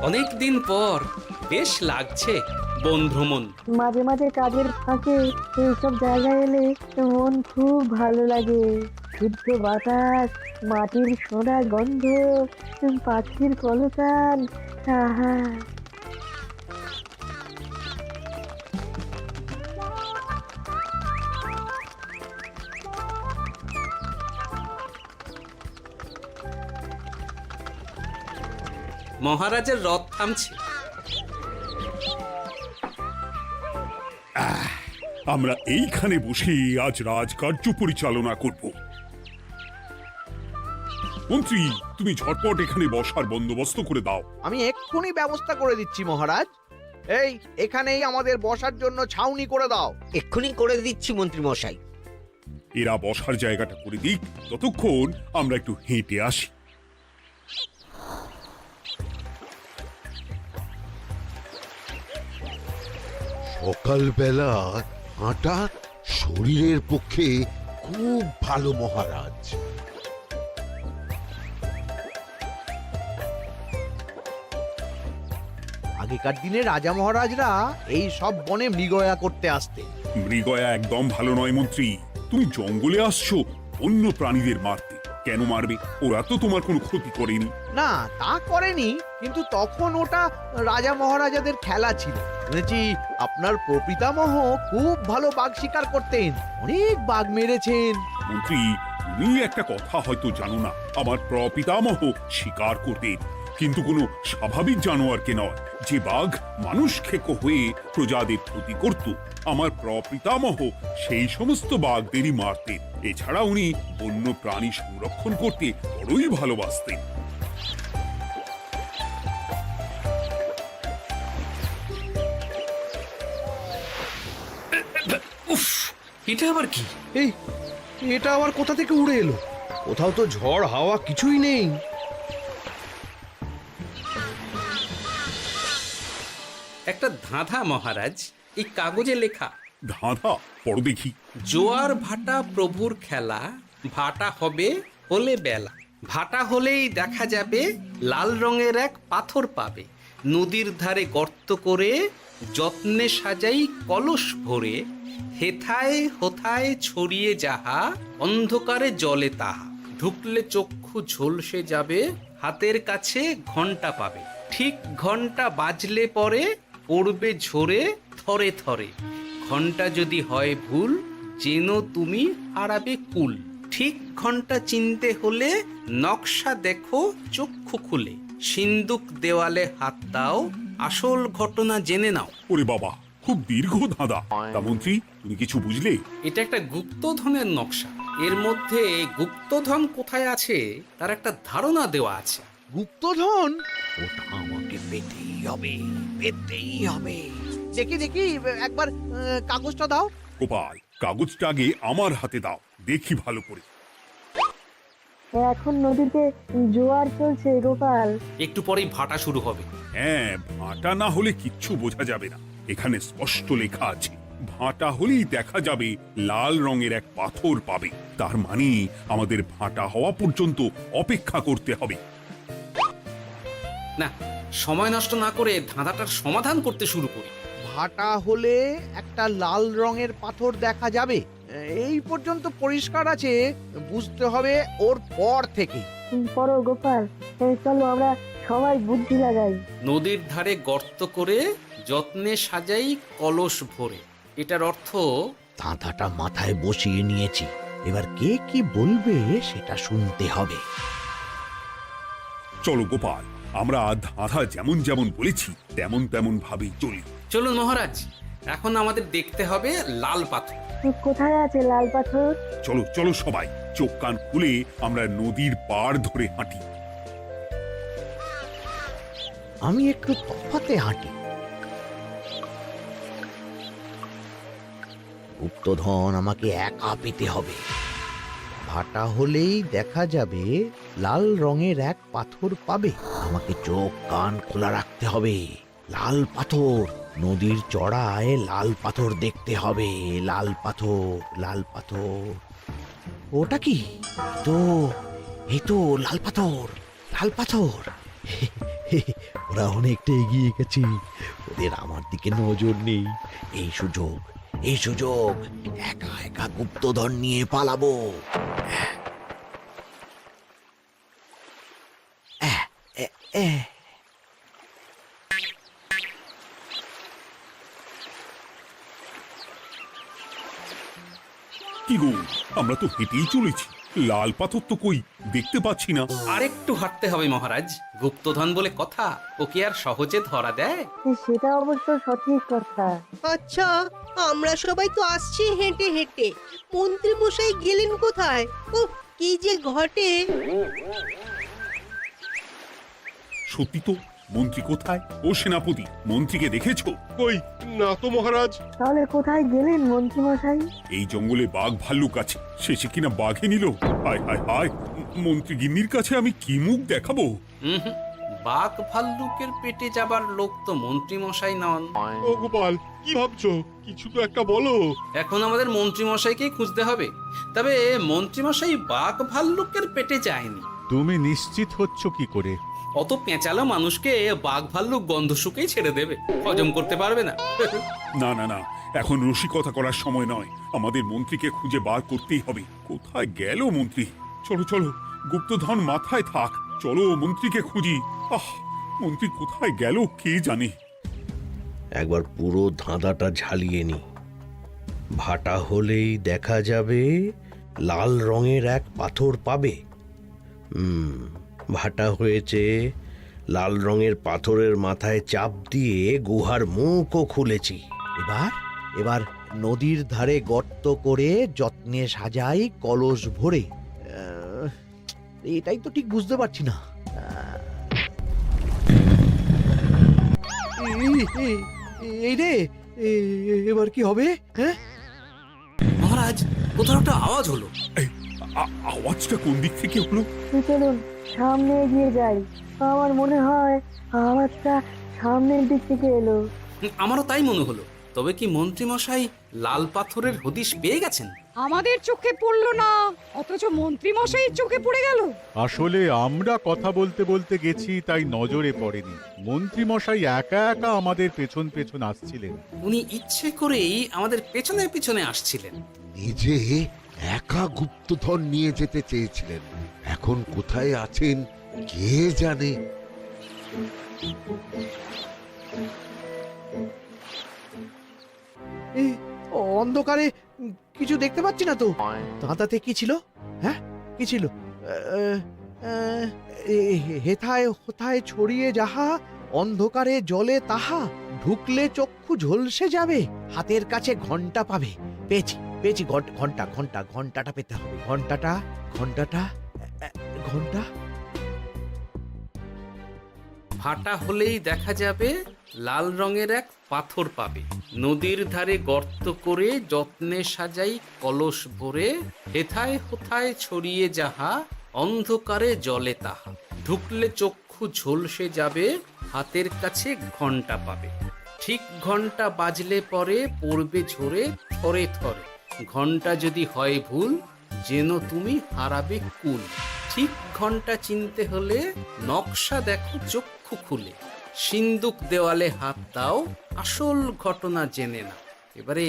অনেক দিন পর বেশ লাগছে বন ভ্রমণ। মাঝে মাঝে কাজের ফাঁকে এইসব জায়গায় এলে মন খুব ভালো লাগে। শুদ্ধ বাতাস, মাটির সোনা গন্ধ, পাখির কলতান, আহা। মহারাজের রথ থামছে। আমরা এইখানে বসে আজ রাজকার্য পরিচালনা করব। মন্ত্রী, তুমি ঝটপট এখানে বসার বন্দোবস্ত করে দাও। আমি এক্ষুনি ব্যবস্থা করে দিচ্ছি মহারাজ। এই এখানেই আমাদের বসার জন্য ছাউনি করে দাও। এক্ষুনি করে দিচ্ছি মন্ত্রী মশাই। এরা বসার জায়গাটা করে দিক, ততক্ষণ আমরা একটু হেঁটে আসি। সকালবেলা হাঁটা শরীরের পক্ষে খুব ভালো মহারাজ। আগেকার দিনে রাজা মহারাজরা এই সব বনে মৃগয়া করতে আসতেন। মৃগয়া একদম ভালো নয় মন্ত্রী। তুমি জঙ্গলে আসছো অন্য প্রাণীদের মারতে। কেন মারবে? ওরা তো তোমার কোনো ক্ষতি করেনি। না, তা করেনি, কিন্তু তখন ওটা রাজা মহারাজাদের খেলা ছিল। শুনেছি আপনার প্রপিতামহ খুব ভালো বাঘ শিকার করতেন, অনেক বাঘ মেরেছেন। মন্ত্রী, তুমি একটা কথা হয়তো জানো না। আমার প্রপিতামহ শিকার করতেন, কিন্তু কোনো স্বাভাবিক জানোয়ারকে নয়। যে বাঘ মানুষ খেকো হয়ে প্রজাদের ক্ষতি করত, আমার প্রপিতামহ সেই সমস্ত বাঘদেরই মারতেন। এছাড়া উনি বন্য প্রাণী সংরক্ষণ করতে বড়ই ভালোবাসতেন। উফ, এটা আবার কি? এই এটা আবার কোথা থেকে উড়ে এলো? কোথাও তো ঝড় হাওয়া কিছুই নেই। একটা ধাঁধা মহারাজ, এই কাগজে লেখা। ধাঁধা? পড়ো দেখি। জোয়ার ভাটা প্রভুর খেলা, ভাটা হবে হলে বেলা। ভাটা হলেই দেখা যাবে লাল রঙের এক পাথর পাবে। নদীর ধারে গর্ত করে যত্নে সাজাই কলস ভরে। হেথায় হোথায় ছড়িয়ে যাহা, অন্ধকারে জলে তাহা। ঢুকলে চক্ষু ঝলসে যাবে, হাতের কাছে ঘন্টা পাবে। ঠিক ঘন্টা বাজলে পরে পড়বে ঝরে থরে থরে। ঘন্টা যদি হয় ভুল, যেন তুমি হারাবে কুল। ঠিক ঘন্টা চিনতে হলে নকশা দেখো চক্ষু খুলে। সিন্দুক দেওয়ালে হাত দাও, আসল ঘটনা জেনে নাও। ওরে বাবা, খুব দীর্ঘ ধাঁধা। তা মন্ত্রী, তুমি কিছু বুঝলে? এটা একটা গুপ্তধনের নকশা। এর মধ্যে গুপ্তধন কোথায় আছে তার একটা ধারণা দেওয়া আছে। গুপ্তধন? ওটা আমাকে পেতেই হবে, পেতেই হবে। দেখি দেখি, একবার কাগজটা দাও। গোপাল, কাগজটা আগে আমার হাতে দাও, দেখি ভালো করে। এখন নদীতে জোয়ার চলছে গোপাল। একটু পরেই ভাটা শুরু হবে। হ্যাঁ, ভাটা না হলে কিচ্ছু বোঝা যাবে না। এখানে স্পষ্ট লেখা আছে, ভাটা হলেই দেখা যাবে লাল রঙের এক পাথর পাবে। তার মানে আমাদের ভাটা হওয়া পর্যন্ত অপেক্ষা করতে হবে। না, সময় নষ্ট না করে ধাঁধাটার সমাধান করতে শুরু করি। ভাটা হলে একটা লাল রঙের পাথর দেখা যাবে, এই পর্যন্ত পরিষ্কার আছে। বুঝতে হবে ওর পর থেকে। পড়ো গোপাল, চলো আমরা সবাই বুদ্ধি লাগাই। নদীর ধারে গর্ত করে যত্নে সাজাই কলস ভরে। এটার অর্থ, ধাঁধাটা মাথায় বসিয়ে নিয়েছি, এবার কে কি বলবে সেটা শুনতে হবে। চলো গোপাল, আমরা ধাঁধা যেমন যেমন বলেছি তেমন তেমন ভাবেই চলি। চলুন মহারাজ, এখন আমাদের দেখতে হবে লাল পাথর। কোথায় আছে লাল পাথর? চলো চলো সবাই, চোখ কান খুলে আমরা নদীর পাড় ধরে হাঁটি। আমি একটু তফাতে হাঁটি। গুপ্তধন আমাকে একা পেতে হবে। ভাটা হলেই দেখা যাবে লাল রঙের এক পাথর পাবে। আমাকে চোখ কান খোলা রাখতে হবে। লাল পাথর, নদীর চড়ায় লাল পাথর দেখতে হবে। লাল পাথর, লাল পাথর। ওটা কি? এই তো লাল পাথর, লাল পাথর। ওরা অনেকটা এগিয়ে গেছে, ওদের আমার দিকে নজর নেই। এই সুযোগ, এই সুযোগ, একা একা গুপ্তধন নিয়ে পালাবো। আহ, এ- এ। কি গো, আমরা তো হেঁটেই চলেছি, লাল পাথর তো কই দেখতে পাচ্ছি না। আরেকটু হাঁটতে হবে মহারাজ, গুপ্তধন বলে কথা, ওকে আর সহজে ধরা দেয়? সেটা অবশ্য সঠিক কথা। আচ্ছা, আমরা সবাই তো আসছি হেঁটে হেঁটে, মন্ত্রী মশাই গেলেন কোথায়? ও কি যে ঘটে! সত্যি তো, মন্ত্রী কোথায়? ও সেনাপতি, মন্ত্রীকে দেখেছো? কই, না তো মহারাজ। তাহলে কোথায় গেলেন মন্ত্রী মশাই? এই জঙ্গলে বাঘ ভাল্লুক আছে, শেষে কিনা বাঘে নিল। হায় হায় হায়, মন্ত্রী গিন্নির কাছে আমি কি মুখ দেখাবো? হুম, বাঘ ভাল্লুকের পেটে যাবার লোক তো মন্ত্রী মশাই নন। ও গোপাল, কি ভাবছো? কিছু তো একটা বলো। এখন আমাদের মন্ত্রী মশাইকেই খুঁজতে হবে। তবে মন্ত্রী মশাই বাঘ ভাল্লুকের পেটে যায়নি। তুমি নিশ্চিত হচ্ছ কি করে? অত পেঁচালো মানুষকে বাঘ ভাল্লুক গন্ধ শুকেই ছেড়ে দেবে, হজম করতে পারবে না। না না না, এখন রসিকতা করার সময় নয়, আমাদের মন্ত্রীকে খুঁজে বার করতেই হবে। কোথায় গেল মন্ত্রী? চলো চলো, গুপ্তধন মাথায় থাক, চলো মন্ত্রীকে খুঁজি। আহ, মন্ত্রী কোথায় গেল কে জানে। একবার পুরো ধাঁধাটা ঝালিয়ে নি। ভাটা হলেই দেখা যাবে লাল রঙের এক পাথর পাবে। ভাটা হয়েছে, লাল রঙের পাথরের মাথায় চাপ দিয়ে গুহার মুখও খুলেছি। এবার এবার নদীর ধারে গর্ত করে যত্নে সাজাই কলস ভরে। এটাই তো ঠিক বুঝতে পারছি না। এই রে, এবার কি হবে? হ্যাঁ, মহারাজ, কোথাও একটা আওয়াজ হলো। এই, আওয়াজটা কোন দিক থেকে হলো? চলুন সামনে এগিয়ে যাই। আমার মনে হয় আওয়াজটা সামনের দিক থেকে এলো। আমারও তাই মনে হলো। তবে কি মন্ত্রী মশাই লাল পাথরের হদিশ পেয়ে গেছেন? আমাদের চোখে পড়লো না, অথচ মন্ত্রী মশাইয়ের চোখে পড়ে গেল। আসলে আমরা কথা বলতে বলতে গেছি, তাই নজরে পড়েনি। মন্ত্রী মশাই একা একা আমাদের পেছন পেছন আসছিলেন। উনি ইচ্ছে করেই আমাদের পেছনে পেছনে আসছিলেন। নিজে একা গুপ্তধন নিয়ে যেতে চেয়েছিলেন, এখন কোথায় আছেন কে জানে। অন্ধকারে কিছু দেখতে পাচ্ছি না তো। ধাঁধাতে কি ছিল? হ্যাঁ, কি ছিল? হেথায় হোথায় ছড়িয়ে যাহা, অন্ধকারে জলে তাহা, ঢুকলে চক্ষু ঝলসে যাবে, হাতের কাছে ঘন্টা পাবে। পেয়েছি পেয়েছি, ঘন্টা ঘন্টা ঘন্টাটা পেতে হবে। ঘন্টাটা ঘন্টাটা ঘন্টা। ভাটা হলেই দেখা যাবে লাল রঙের এক পাথর পাবে, নদীর ধারে গর্ত করে যত্নে সাজাই কলস ভরে, হেথায় হোথায় ছড়িয়ে যাহা, অন্ধকারে জলে তাহা, ঢুকলে চক্ষু ঝলসে যাবে, হাতের কাছে ঘন্টা পাবে। ঠিক ঘন্টা বাজলে পরে পড়বে ঝরে থরে থরে, ঘন্টা যদি হয় ভুল যেন তুমি হারাবে কুল। ঠিক ঘন্টা চিনতে হলে নকশা দেখো চক্ষু খুলে, সিন্দুক দেওয়ালে হাত দাও, আসল ঘটনা জেনে না। এবারে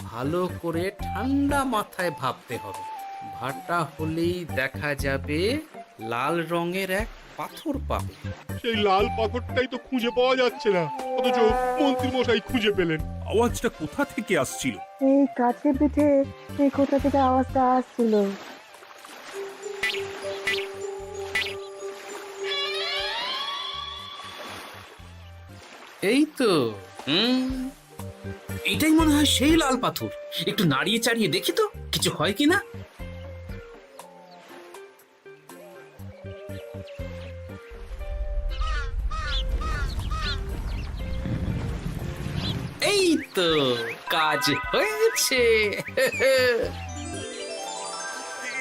ভালো করে ঠান্ডা মাথায় ভাবতে হবে। ভাটা হলেই দেখা যাবে লাল রঙের এক পাথর পাবে। সেই লাল পাথরটাই তো খুঁজে পাওয়া যাচ্ছে না, অথচ মন্ত্রী মশাই খুঁজে পেলেন। আওয়াজটা কোথা থেকে আসছিল? এই কাছে পিঠে এই কোথা থেকে আওয়াজটা আসছিল। এই তো, এটাই মনে হয় সেই লাল পাথর। একটু নাড়িয়ে চাড়িয়ে দেখি তো কিছু হয় কিনা। এই তো, কাজ হয়েছে।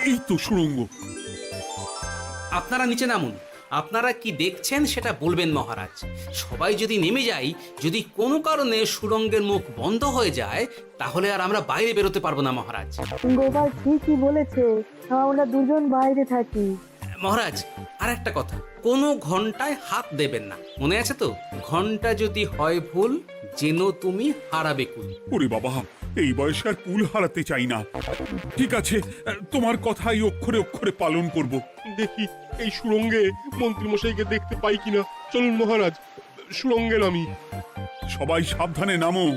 এই তো সুড়ঙ্গ। আপনারা নিচে নামুন। আপনারা কি দেখছেন সেটা বলবেন মহারাজ। সবাই যদি নেমে যাই, যদি কোনো কারণে সুড়ঙ্গের মুখ বন্ধ হয়ে যায়, তাহলে আর আমরা বাইরে বেরোতে পারবো না মহারাজ। গোপাল ঠিকই বলেছে, আমরা দুজন বাইরে থাকি। মহারাজ আর একটা কথা, কোনো ঘন্টায় হাত দেবেন না, মনে আছে তো? ঘন্টা যদি হয় ভুল, যেন তুমি হারাবে কুল। ওরে বাবা, এই বয়সে আর কুল হারাতে চাই না। ঠিক আছে, তোমার কথাই অক্ষরে অক্ষরে পালন করব। দেখি এই সুরঙ্গে মন্ত্রীমশাইকে দেখতে পাই কিনা। চলুন মহারাজ, সুরঙ্গে নামি। সবাই সাবধানে নামো।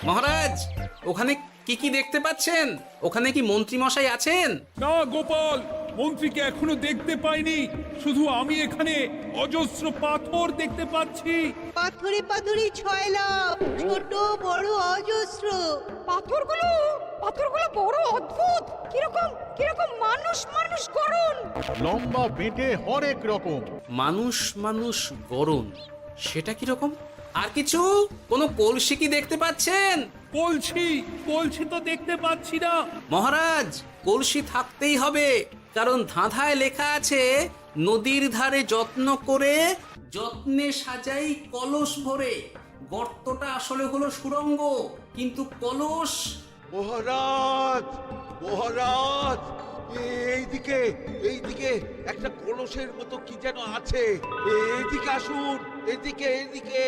মহারাজ, ওখানে কি কি দেখতে পাচ্ছেন? ওখানে কি মন্ত্রী মশাই আছেন? না গোপাল, মন্ত্রীকে এখনো দেখতে পাইনি। শুধু আমি এখানে অজস্র পাথর দেখতে পাচ্ছি। পাথরে পাথরে ছয়লাভ, ছোট বড় অজস্র। পাথরগুলো বড় অদ্ভুত, কিরকম কিরকম মানুষ মানুষ গড়ন। লম্বা বেঁটে হরেক রকম। মানুষ মানুষ গরম, সেটা কি রকম? আর কিছু? কোনো কলসি কি দেখতে পাচ্ছেন? কলসি তো দেখতে পাচ্ছি না। মহারাজ, কলসি থাকতেই হবে, কারণ ধাঁধায় লেখা আছে নদীর ধারে যত্ন করে যত্নে সাজাই কলস ভরে। গর্তটা আসলে হলো সুড়ঙ্গ, কিন্তু কলস। মহারাজ, মহারাজ, এইদিকে এইদিকে একটা কলসের মতো কি যেন আছে। এইদিকে আসুন, এদিকে এদিকে।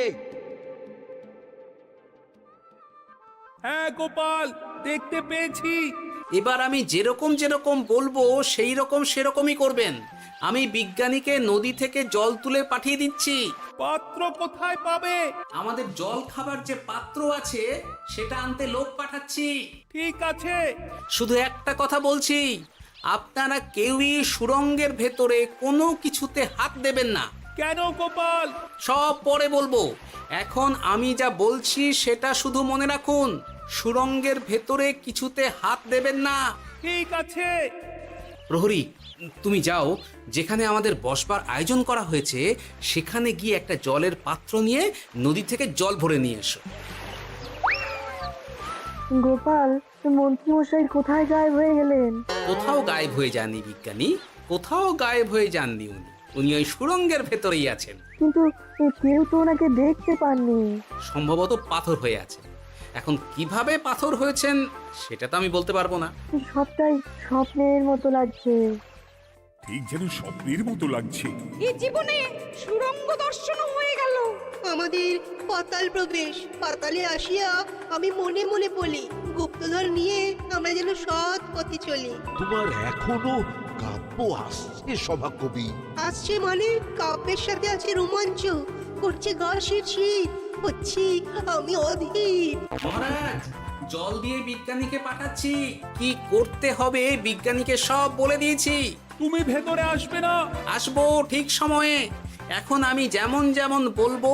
হ্যাঁ গোপাল, দেখতে পেয়েছি। এবার আমি যেরকম যেরকম বলবো সেই রকম সেরকমই করবেন। আমি বিজ্ঞানীকে নদী থেকে জল তুলে পাঠিয়ে দিচ্ছি। পাত্র কোথায় পাবে? আমাদের জল খাবার যে পাত্র আছে সেটা আনতে লোক পাঠাচ্ছি। ঠিক আছে। শুধু একটা কথা বলছি, আপনারা কেউই সুড়ঙ্গের ভেতরে কোনো কিছুতে হাত দেবেন না। কেন গোপাল? সব পরে বলবো, এখন আমি যা বলছি সেটা শুধু মনে রাখুন। সুড়ঙ্গের ভেতরে কিছুতে হাত দেবেন না। ঠিক আছে। প্রহরী, তুমি যাও, যেখানে আমাদের বসবার আয়োজন করা হয়েছে সেখানে গিয়ে একটা জলের পাত্র নিয়ে নদী থেকে জল ভরে নিয়ে এসো। গোপাল, মন্ত্রীমশাই কোথায় গায়েব হয়ে গেলেন? কোথাও গায়েব হয়ে যাননি বিজ্ঞানী, কোথাও গায়েব হয়ে যাননি উনি। উনি ওই সুড়ঙ্গের ভেতরেই আছেন। কিন্তু কেউ তো ওনাকে দেখতে পাননি। সম্ভবত পাথর হয়ে আছে। এখন কিভাবে পাথর হয়েছেন সেটা তো আমি বলতে পারবো না। সবটাই স্বপ্নের মতো লাগছে। ঠিক যেন স্বপ্নের মতো লাগছে। এই জীবনে সুরঙ্গ দর্শন হয়ে গেল। আমাদের পাতাল প্রবেশ। পাতালে আসিয়া আমি মনে মনে বলি, গুপ্তধন নিয়ে আমরা যেন সৎ পথে চলি। তোমার এখনো কাব্য আসছে সভাকবি? আসছে মানে কাব্যের সাথে আছে রোমাঞ্চ, করছে গা শীত, হচ্ছি আমি অধীর। মহারাজ, জল দিয়ে বিজ্ঞানীকে পাঠাচ্ছি। কি করতে হবে বিজ্ঞানীকে সব বলে দিয়েছি। তুমি ভেতরে আসবে না? আসবো ঠিক সময়ে। এখন আমি যেমন যেমন বলবো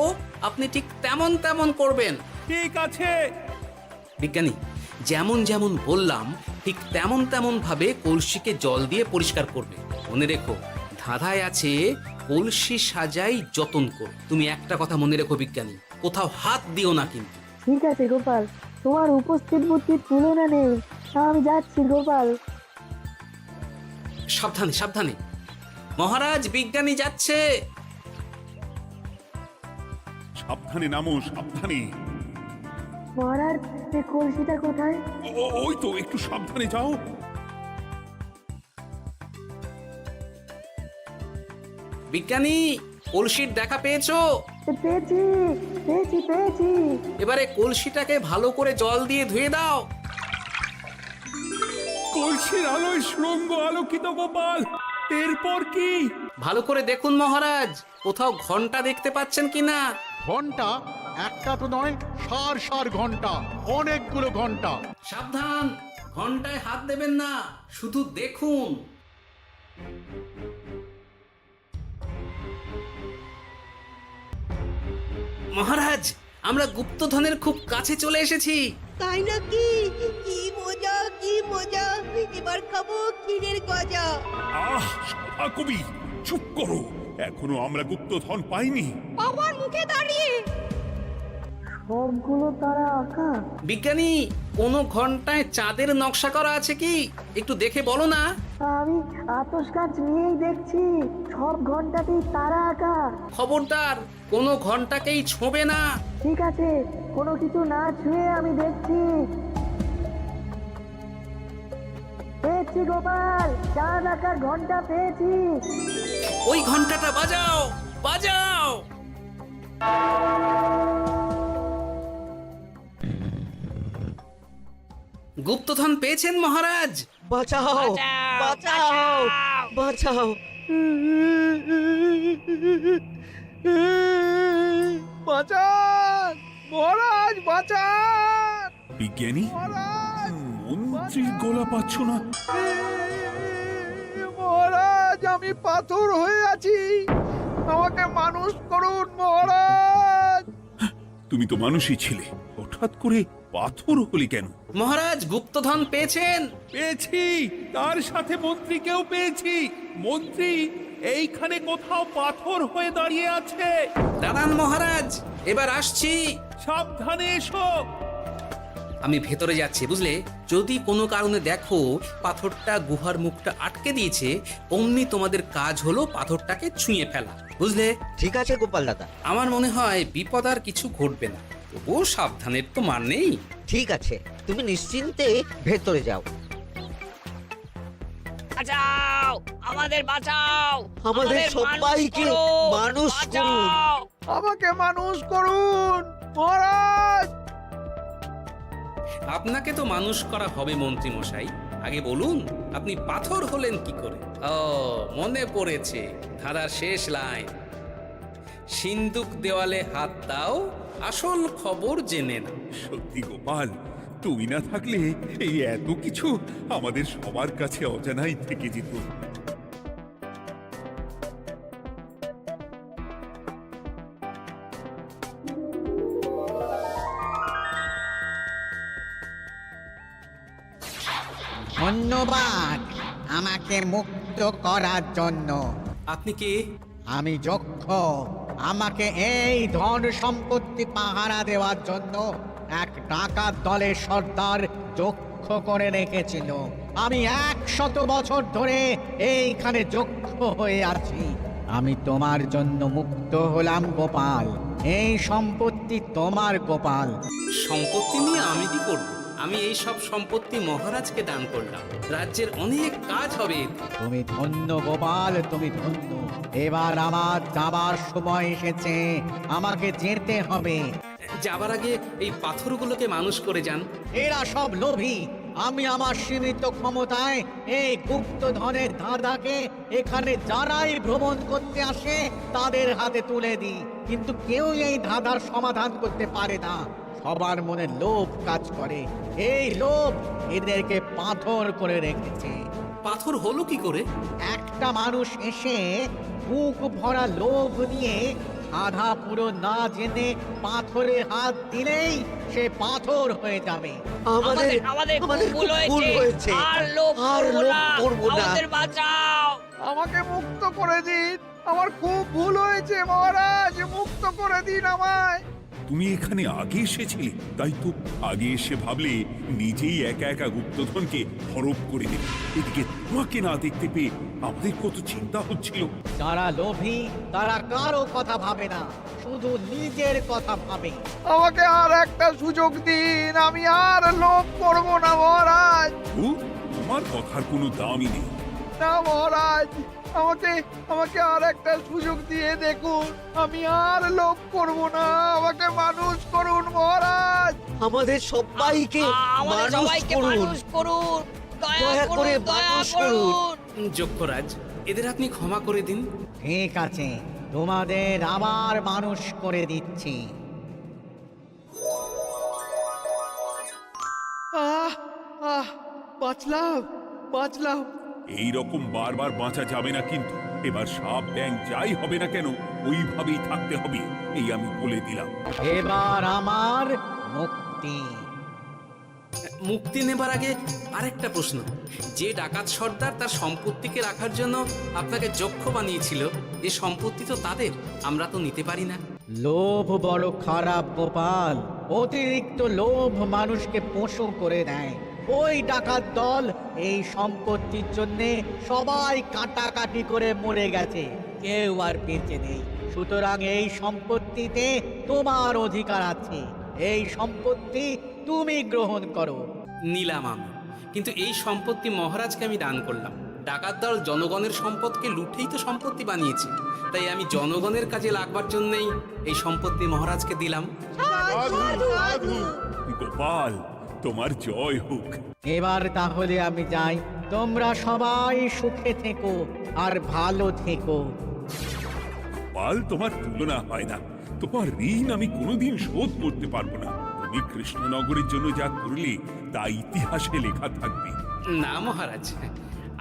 আপনি ঠিক তেমন তেমন করবেন। ঠিক আছে। বিজ্ঞানী, যেমন যেমন বললাম ঠিক তেমন তেমন ভাবে কলসিকে জল দিয়ে পরিষ্কার করবে। মনে রেখো, ধাঁধায় আছে কলসি সাজাই যতন কর। তুমি একটা কথা মনে রেখো বিজ্ঞানী, কোথাও হাত দিও না কিন্তু। ঠিক আছে গোপাল, তোমার উপস্থিত বুদ্ধির তুলনা নেই। আমি যাচ্ছি গোপাল। সাবধানে সাবধানে। মহারাজ, বিজ্ঞানী যাচ্ছে। সাবধানে নামো, সাবধানে। মহারাজ, এই কলসিটা কোথায়? ওই তো, একটু সাবধানে যাও। বিজ্ঞানী, কলসির দেখা পেয়েছো? পেয়েছি পেয়েছি পেয়েছি। এবারে কলসিটাকে ভালো করে জল দিয়ে ধুয়ে দাও। কলসির আলোয় সুড়ঙ্গ আলোকিত গোপাল। এরপর কি? ভালো করে দেখুন মহারাজ, কোথাও ঘন্টা দেখতে পাচ্ছেন কিনা। ঘন্টা একটা তো নয়, সার সার ঘন্টা, অনেকগুলো ঘন্টা। সাবধান, ঘন্টায় হাত দেবেন না, শুধু দেখুন। মহারাজ, আমরা গুপ্তধনের খুব কাছে চলে এসেছি। তাই নাকি? কি মজা কি মজা, এবার খাবো ক্ষীরের গজা। আহ, সভাকবি চুপ করো। এখনো আমরা গুপ্তধন পাইনি। বাবার মুখে দাঁড়িয়ে সবগুলো তারা আঁকা। বিজ্ঞানী, কোনো ঘন্টায় চাঁদের নকশা করা আছে কি? একটু দেখে বলো না। আমি আতস কাজ নিয়েই দেখছি, সব ঘন্টাতেই তারা আঁকা। খবরদার, কোনো ঘন্টাকেই ছোঁবে না। ঠিক আছে, কোনো কিছু না ছুঁয়ে আমি দেখছি। পেয়েছি গোপাল, চাঁদ আঁকার ঘন্টা পেয়েছি। ওই ঘন্টাটা বাজাও, বাজাও। গুপ্তধন পেয়েছেন মহারাজ? বাঁচাও, বাঁচাও, বাঁচাও। বাঁচান মহারাজ, বাঁচান বিজ্ঞানী, মহারাজ, মন্ত্রীর গলা পাচ্ছ না? মহারাজ, আমি পাথর হয়ে আছি, আমাকে মানুষ করুন মহারাজ। তুমি তো মানুষই ছিলে, হঠাৎ করে পাথর হলি কেন? মহারাজ, গুপ্তধন পেয়েছেন? পেয়েছি, তার সাথে মন্ত্রীকেও পেয়েছি। মন্ত্রী এইখানে কোথাও পাথর হয়ে দাঁড়িয়ে আছে। দাঁড়ান মহারাজ, এবার আসছি। সাবধানে এসো। আমি ভেতরে যাচ্ছি, বুঝলে? যদি কোনো কারণে দেখো পাথরটা গুহার মুখটা আটকে দিয়েছে, অমনি তোমাদের কাজ হলো পাথরটাকে ছুঁয়ে ফেলা, বুঝলে? ঠিক আছে গোপাল দাদা। আমার মনে হয় বিপদ আর কিছু ঘটবে না, তবুও সাবধানের তো মান নেই। ঠিক আছে, তুমি নিশ্চিন্তে ভেতরে যাও। বাঁচাও, আমাদের বাঁচাও, আমাদের সবাইকে মানুষ করুন। আমাকে মানুষ করুন মহারাজ। আপনাকে তো মানুষ করা হবে মন্ত্রী মশাই। আগে বলুন, আপনি পাথর হলেন কি করে? ও, মনে পড়েছে, ধারার শেষ লাইন, সিন্দুক দেওয়ালে হাত দাও, আসল খবর জেনে নাও। সত্যি গোপাল, তুমি না থাকলে এই এত কিছু আমাদের সবার কাছে অজানাই থেকে যেত। ধন্যবাদ আমাকে মুক্ত করার জন্য। আপনি কে? আমি যক্ষ। আমাকে এই ধন সম্পত্তি পাহারা দেওয়ার জন্য এক ডাকাত দলের সর্দার যক্ষ করে রেখেছিল। আমি 100 বছর ধরে এইখানে যক্ষ হয়ে আছি। আমি তোমার জন্য মুক্ত হলাম গোপাল। এই সম্পত্তি তোমার গোপাল। সম্পত্তি নিয়ে আমি কি করব? আমি এই সব সম্পত্তি মহারাজকে দান করলাম, রাজ্যের অনেক কাজ হবে। তুমি ধন্য গোপাল, তুমি ধন্য। এবার আমার যাবার সময় এসেছে, আমাকে যেতে হবে। যাবার আগে এই পাথরগুলোকে মানুষ করে যান। এরা সব লোভী। আমি আমার সীমিত ক্ষমতায় এই গুপ্তধনের ধাঁধাকে এখানে যারাই ভ্রমণ করতে আসে তাদের হাতে তুলে দিই, কিন্তু কেউ এই ধাঁধার সমাধান করতে পারে না। সবার মনে লোভ কাজ করে, এই লোভ এদেরকে পাথর করে রেখেছে। পাথর হলো কি করে? একটা মানুষ এসে বুক ভরা লোভ নিয়ে আধা পুরো না জেনে পাথরে হাত দিলেই সে পাথর হয়ে যাবে। আমাদের ভুল হয়েছে, আর লোভ করব না, আমাদের বাঁচাও। আমাকে মুক্ত করে দিন, আমার খুব ভুল হয়েছে মহারাজ, মুক্ত করে দিন আমায়। তুমি এখানে আগে এসেছিলে, তাই তো আগে এসে ভাবলে নিজেই একা একা গুপ্তধনকে হরপ করে দেবে। এদিকে তোমাকে না দেখতে পেয়ে আমাদের কত চিন্তা হচ্ছিল। যারা লোভী তারা কারো কথা ভাবে না, শুধু নিজের কথা ভাবে। আমাকে আর একটা সুযোগ দিন, আমি আর লোভ করব না মহারাজ। তোমার কথার কোনো দামই নেই। না মহারাজ, আমাকে আর একটা সুযোগ দিয়ে দেখুন, আমি আর লোভ করব না, আমাকে মানুষ করুন মহারাজ। আমাদের সবাইকে মানুষ করুন, দয়া করে মানুষ করুন। যক্ষরাজ, এদের আপনি ক্ষমা করে দিন। ঠিক আছে, তোমাদের আবার মানুষ করে দিচ্ছি। বাঁচলাম। এই রকম বারবার বাঁচা যাবে না, কিন্তু এবার সাপ ব্যাং যাই হবে না কেন ওইভাবেই থাকতে হবে, এই আমি বলে দিলাম। এবার আমার মুক্তি। মুক্তি নেবার আগে আরেকটা প্রশ্ন, যে ডাকাত সর্দার তার সম্পত্তিকে রাখার জন্য আপনাকে যক্ষ বানিয়েছিল, এই সম্পত্তি তো তাদের, আমরা তো নিতে পারি না। লোভ বড় খারাপ গোপাল, অতিরিক্ত লোভ মানুষকে পশু করে দেয়। ওই ডাকাত দল এই সম্পত্তির জন্য সবাই কাটাকাটি করে মরে গেছে, কেউ আর বেঁচে নেই। সুতরাং এই সম্পত্তিতে তোমার অধিকার আছে, এই সম্পত্তি তুমি গ্রহণ করো। নিলাম আমি, কিন্তু এই সম্পত্তি মহারাজকে আমি দান করলাম। ডাকাত দল জনগণের সম্পদকে লুঠেই তো সম্পত্তি বানিয়েছে, তাই আমি জনগণের কাজে লাগবার জন্যই এই সম্পত্তি মহারাজকে দিলাম। গোপাল, তোমার জয় হোক। এবার তাহলে আমি যাই, তোমরা সবাই সুখে থেকো আর ভালো থেকো। গোপাল, তোমার তুলনা হয় না। তোমার ঋণ আমি কোনোদিন শোধ করতে পারবো না। তুমি কৃষ্ণনগরের জন্য যা করলে তা ইতিহাসে লেখা থাকবে। না মহারাজ,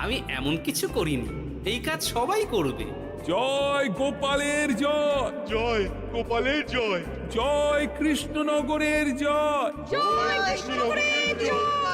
আমি এমন কিছু করিনি, এই কাজ সবাই করবে। জয় গোপালের জয়, জয় গোপালের জয়, জয় কৃষ্ণনগরের জয়। জয় কৃষ্ণনগরের জয়।